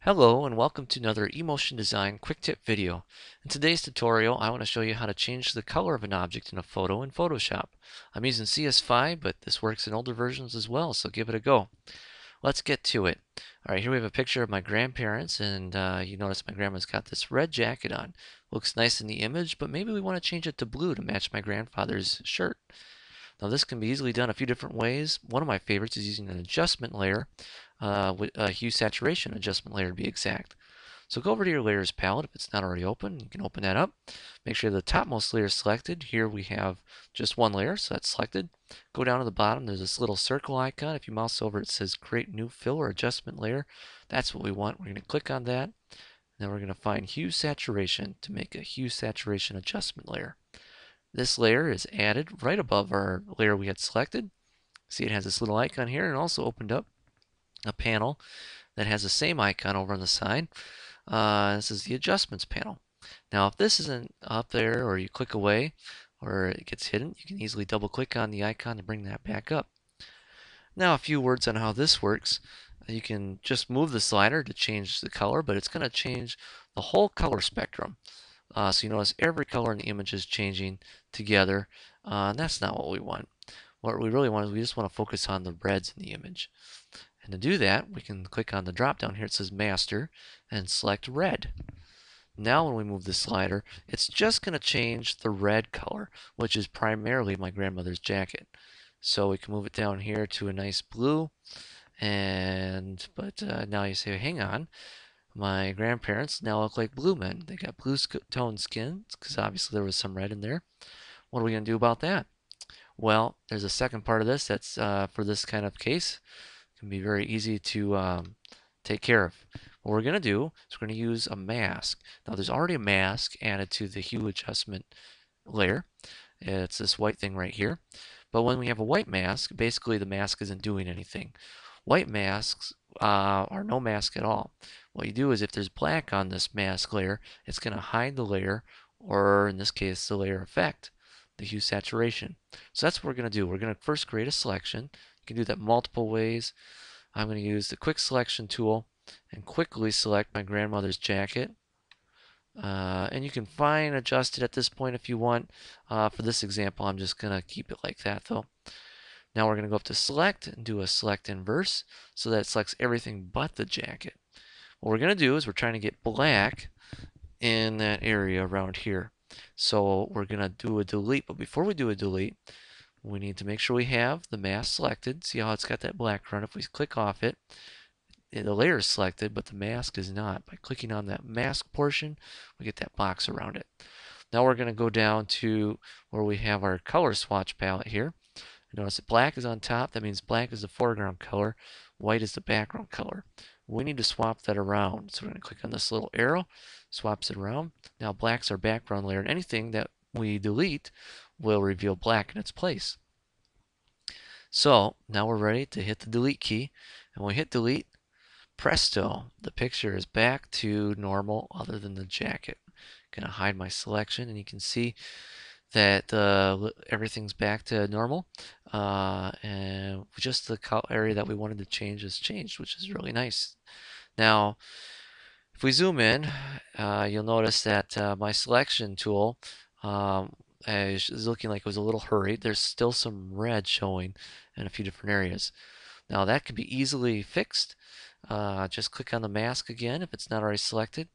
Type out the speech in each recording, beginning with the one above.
Hello and welcome to another eMotion Design quick tip video. In today's tutorial I want to show you how to change the color of an object in a photo in Photoshop. I'm using CS5 but this works in older versions as well, so give it a go. Let's get to it. Alright, here we have a picture of my grandparents and you notice my grandma's got this red jacket on. Looks nice in the image, but maybe we want to change it to blue to match my grandfather's shirt. Now this can be easily done a few different ways. One of my favorites is using an adjustment layer, with a hue saturation adjustment layer to be exact. So go over to your layers palette if it's not already open. You can open that up. Make sure the topmost layer is selected. Here we have just one layer, so that's selected. Go down to the bottom. There's this little circle icon. If you mouse over, it says Create New Fill or Adjustment Layer. That's what we want. We're going to click on that. Then we're going to find Hue Saturation to make a Hue Saturation Adjustment Layer. This layer is added right above our layer we had selected. See, it has this little icon here, and also opened up a panel that has the same icon over on the side. This is the adjustments panel. Now if this isn't up there, or you click away, or it gets hidden, you can easily double click on the icon to bring that back up. Now a few words on how this works. You can just move the slider to change the color, but it's going to change the whole color spectrum. So you notice every color in the image is changing together, and that's not what we want. What we really want is we just want to focus on the reds in the image. And to do that, we can click on the drop down here. It says Master and select Red. Now when we move the slider, it's just going to change the red color, which is primarily my grandmother's jacket. So we can move it down here to a nice blue. But now you say, hang on, my grandparents now look like blue men. They got blue toned skin because obviously there was some red in there. What are we going to do about that? Well, there's a second part of this that's for this kind of case. It can be very easy to take care of. What we're going to do is we're going to use a mask. Now there's already a mask added to the hue adjustment layer. It's this white thing right here. But when we have a white mask, basically the mask isn't doing anything. White masks are no mask at all. What you do is if there's black on this mask layer, it's going to hide the layer, or in this case the layer effect, the hue saturation. So that's what we're going to do. We're going to first create a selection. You can do that multiple ways. I'm going to use the quick selection tool and quickly select my grandmother's jacket. And you can fine adjust it at this point if you want. For this example, I'm just going to keep it like that though. Now we're going to go up to select and do a select inverse so that it selects everything but the jacket. What we're going to do is we're trying to get black in that area around here. So we're going to do a delete, but before we do a delete, we need to make sure we have the mask selected. See how it's got that black run? If we click off it, the layer is selected, but the mask is not. By clicking on that mask portion, we get that box around it. Now we're going to go down to where we have our color swatch palette here. Notice that black is on top. That means black is the foreground color. White is the background color. We need to swap that around. So we're going to click on this little arrow, swaps it around. Now black's our background layer, and anything that we delete will reveal black in its place. So now we're ready to hit the delete key. And when we hit delete, presto, the picture is back to normal other than the jacket. I'm going to hide my selection, and you can see that everything's back to normal, and just the area that we wanted to change has changed, which is really nice. Now if we zoom in, you'll notice that my selection tool is looking like it was a little hurried. There's still some red showing in a few different areas. Now that can be easily fixed. Just click on the mask again if it's not already selected.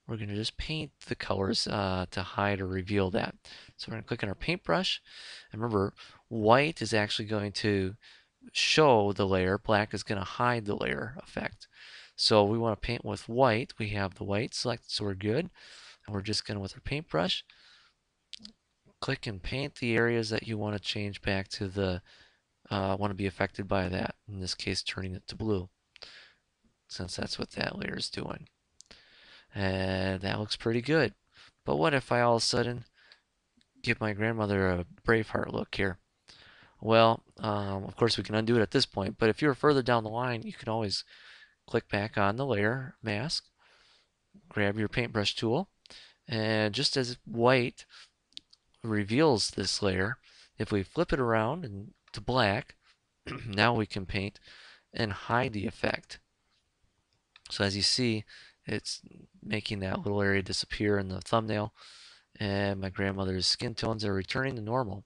We're going to just paint the colors to hide or reveal that. So we're going to click on our paintbrush. And remember, white is actually going to show the layer. Black is going to hide the layer effect. So we want to paint with white. We have the white selected, so we're good. And we're just going to, with our paintbrush, click and paint the areas that you want to change back to the, want to be affected by that. In this case, turning it to blue, since that's what that layer is doing. And that looks pretty good. But what if I all of a sudden give my grandmother a Braveheart look here? Well, of course we can undo it at this point, but if you're further down the line, you can always click back on the layer mask, grab your paintbrush tool, and just as white reveals this layer, if we flip it around and to black, now we can paint and hide the effect. So as you see, it's making that little area disappear in the thumbnail, and my grandmother's skin tones are returning to normal.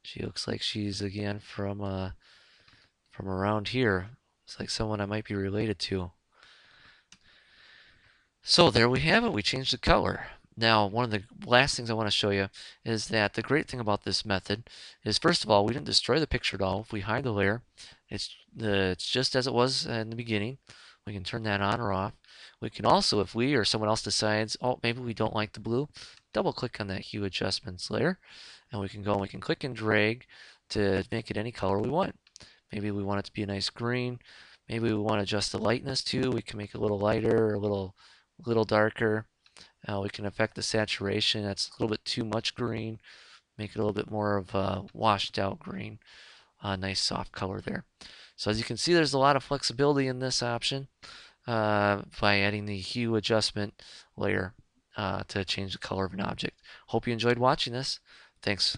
She looks like she's again from around here. It's like someone I might be related to. So there we have it. We changed the color. Now, one of the last things I want to show you is that the great thing about this method is, first of all, we didn't destroy the picture at all. If we hide the layer, it's just as it was in the beginning. We can turn that on or off. We can also, if we or someone else decides, oh, maybe we don't like the blue, double click on that Hue Adjustments layer, and we can go and we can click and drag to make it any color we want. Maybe we want it to be a nice green. Maybe we want to adjust the lightness too. We can make it a little lighter or a little darker. We can affect the saturation. That's a little bit too much green. Make it a little bit more of a washed out green. Nice soft color there. So as you can see, there's a lot of flexibility in this option by adding the hue adjustment layer to change the color of an object. Hope you enjoyed watching this. Thanks.